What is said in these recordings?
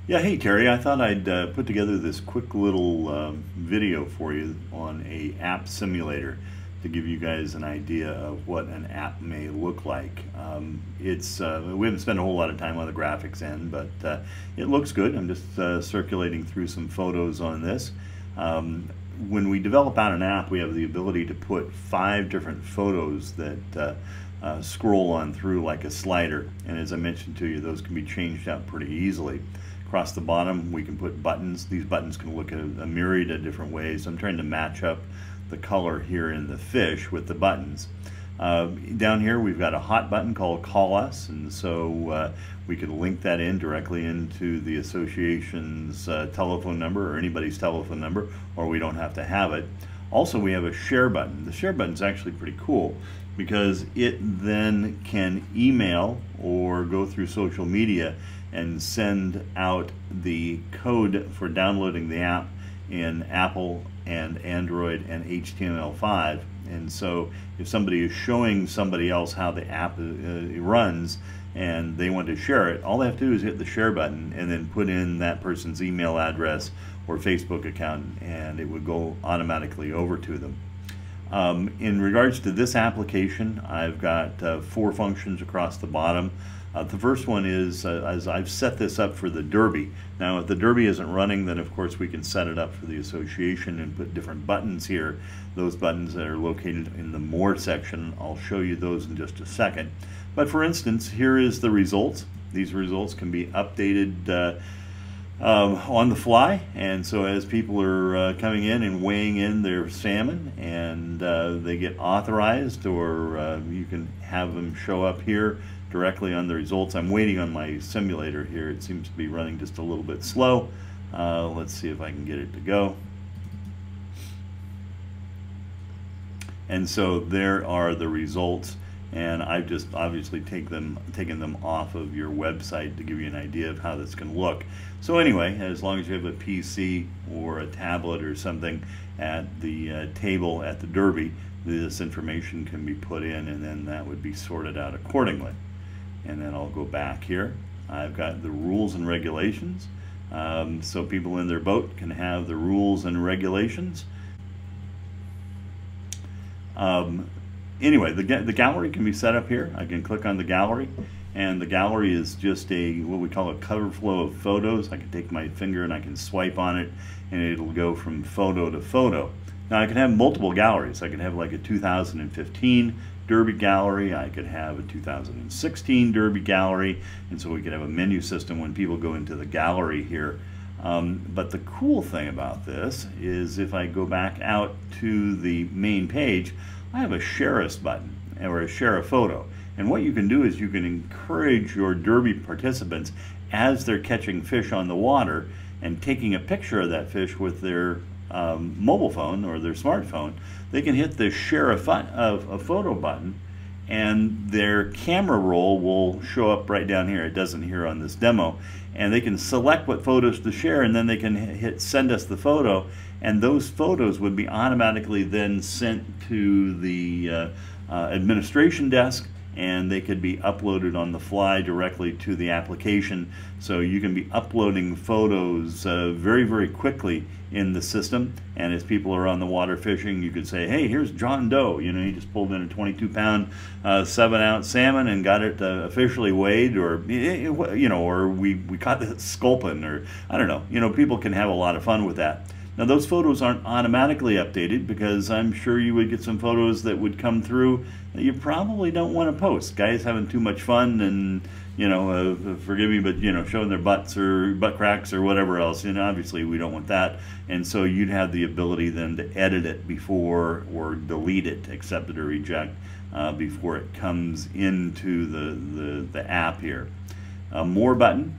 Yeah, hey Terry, I thought I'd put together this quick little video for you on a app simulator to give you guys an idea of what an app may look like. We haven't spent a whole lot of time on the graphics end, but it looks good. I'm just circulating through some photos on this. When we develop out an app, we have the ability to put 5 different photos that scroll on through like a slider, and as I mentioned to you, those can be changed out pretty easily. Across the bottom we can put buttons. These buttons can look at a myriad of different ways. I'm trying to match up the color here in the fish with the buttons. Down here we've got a hot button called Call Us, and so we can link that in directly into the association's telephone number or anybody's telephone number, or we don't have to have it. Also, we have a share button. The share button is actually pretty cool because it then can email or go through social media and send out the code for downloading the app in Apple and Android and HTML5. And so if somebody is showing somebody else how the app runs and they want to share it, all they have to do is hit the share button and then put in that person's email address or Facebook account, and it would go automatically over to them. In regards to this application, I've got 4 functions across the bottom. The first one is, as I've set this up for the Derby. Now, if the Derby isn't running, then of course we can set it up for the association and put different buttons here. Those buttons that are located in the More section, I'll show you those in just a second. But for instance, here is the results. These results can be updated on the fly, and so as people are coming in and weighing in their salmon and they get authorized, or you can have them show up here directly on the results. I'm waiting on my simulator here. It seems to be running just a little bit slow. Let's see if I can get it to go. And so there are the results, and I've just obviously taken them off of your website to give you an idea of how this can look. So anyway, as long as you have a PC or a tablet or something at the table at the Derby, this information can be put in, and then that would be sorted out accordingly. And then I'll go back here. I've got the rules and regulations. So people in their boat can have the rules and regulations. Anyway, the gallery can be set up here. I can click on the gallery, and the gallery is just what we call a cover flow of photos. I can take my finger and I can swipe on it, and it'll go from photo to photo. Now, I can have multiple galleries. I can have like a 2015 Derby gallery. I could have a 2016 Derby gallery, and so we could have a menu system when people go into the gallery here. But the cool thing about this is if I go back out to the main page, I have a Share Us button, or a Share a Photo. And what you can do is you can encourage your Derby participants, as they're catching fish on the water and taking a picture of that fish with their mobile phone or their smartphone, they can hit the Share a Photo button, and their camera roll will show up right down here. It doesn't here on this demo. And they can select what photos to share, and then they can hit Send Us the Photo, and those photos would be automatically then sent to the administration desk, and they could be uploaded on the fly directly to the application. So you can be uploading photos very, very quickly in the system. And as people are on the water fishing, you could say, hey, here's John Doe. You know, he just pulled in a 22-pound, 7-ounce salmon and got it officially weighed, or, you know, or we caught the sculpin, or I don't know. You know, people can have a lot of fun with that. Now, those photos aren't automatically updated, because I'm sure you would get some photos that would come through that you probably don't want to post. Guys having too much fun and, you know, forgive me, but, you know, showing their butts or butt cracks or whatever else. You know, obviously we don't want that. And so you'd have the ability then to edit it before, or delete it, accept it or reject, before it comes into the app here. More button.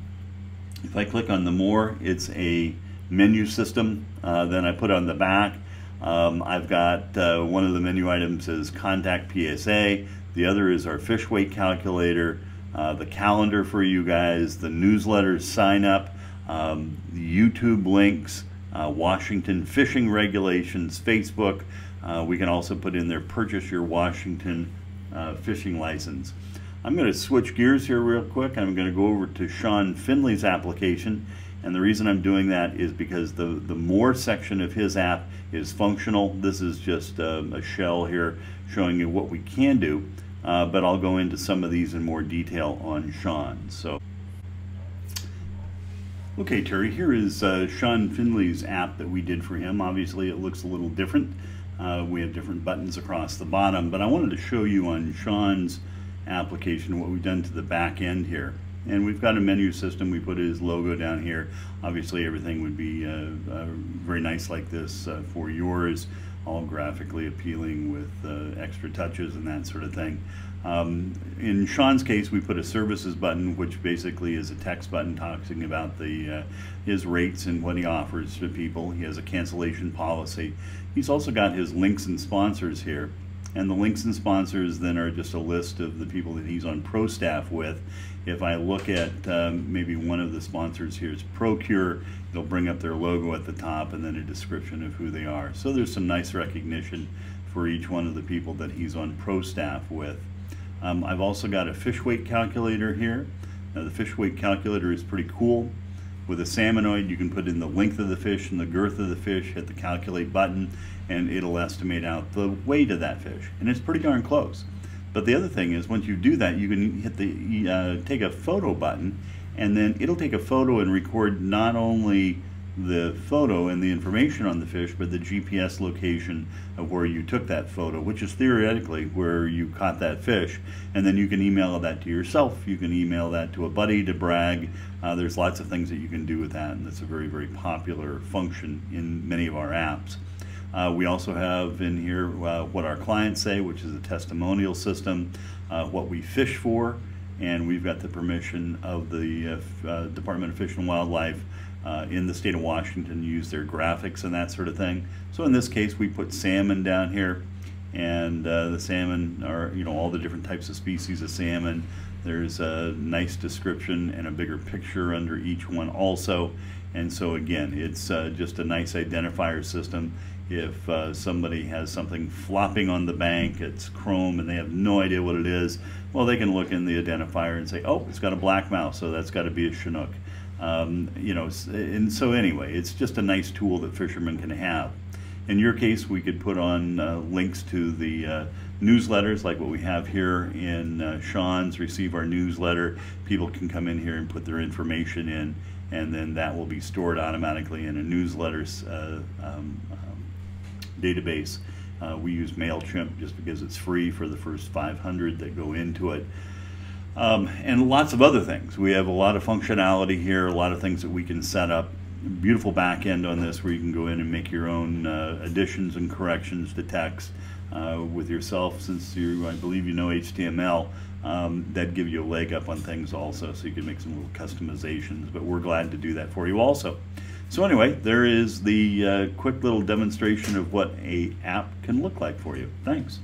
If I click on the More, it's a menu system. Then I put on the back. I've got one of the menu items is Contact PSA. The other is our fish weight calculator, the calendar for you guys, the newsletter sign up, the YouTube links, Washington fishing regulations, Facebook. We can also put in there, purchase your Washington fishing license. I'm going to switch gears here real quick. I'm going to go over to Sean Finley's application, And the reason I'm doing that is because the more section of his app is functional. This is just a shell here showing you what we can do, but I'll go into some of these in more detail on Sean. So, okay, Terry, here is Sean Finley's app that we did for him. Obviously, it looks a little different. We have different buttons across the bottom, but I wanted to show you on Sean's application what we've done to the back end here. And we've got a menu system. We put his logo down here. Obviously, everything would be very nice like this for yours, all graphically appealing with extra touches and that sort of thing. In Sean's case, we put a services button, which basically is a text button talking about his rates and what he offers to people. He has a cancellation policy. He's also got his links and sponsors here. And the links and sponsors then are just a list of the people that he's on ProStaff with. If I look at maybe one of the sponsors here is Procure, it'll bring up their logo at the top and then a description of who they are. So there's some nice recognition for each one of the people that he's on ProStaff with. I've also got a fish weight calculator here. Now the fish weight calculator is pretty cool. With a salmonoid, you can put in the length of the fish and the girth of the fish, hit the calculate button, and it'll estimate out the weight of that fish. And it's pretty darn close. But the other thing is, once you do that, you can hit the take a photo button, and then it'll take a photo and record not only the photo and the information on the fish, but the GPS location of where you took that photo, which is theoretically where you caught that fish. And then you can email that to yourself. You can email that to a buddy to brag. There's lots of things that you can do with that, and that's a very, very popular function in many of our apps. We also have in here what our clients say, which is a testimonial system, what we fish for, and we've got the permission of the Department of Fish and Wildlife in the state of Washington to use their graphics and that sort of thing. So in this case, we put salmon down here, and the salmon are, all the different types of species of salmon. There's a nice description and a bigger picture under each one also. And so again, it's just a nice identifier system. If somebody has something flopping on the bank, it's chrome, and they have no idea what it is, well, they can look in the identifier and say, oh, it's got a black mouth, so that's got to be a Chinook. And so anyway, it's just a nice tool that fishermen can have. In your case, we could put on links to the newsletters like what we have here in Sean's, receive our newsletter. People can come in here and put their information in, and then that will be stored automatically in a newsletters database. We use MailChimp just because it's free for the first 500 that go into it. And lots of other things. We have a lot of functionality here, a lot of things that we can set up. Beautiful back end on this where you can go in and make your own additions and corrections to text with yourself. Since I believe you know HTML, that'd give you a leg up on things also, so you can make some little customizations, but we're glad to do that for you also. So anyway, there is the quick little demonstration of what an app can look like for you. Thanks.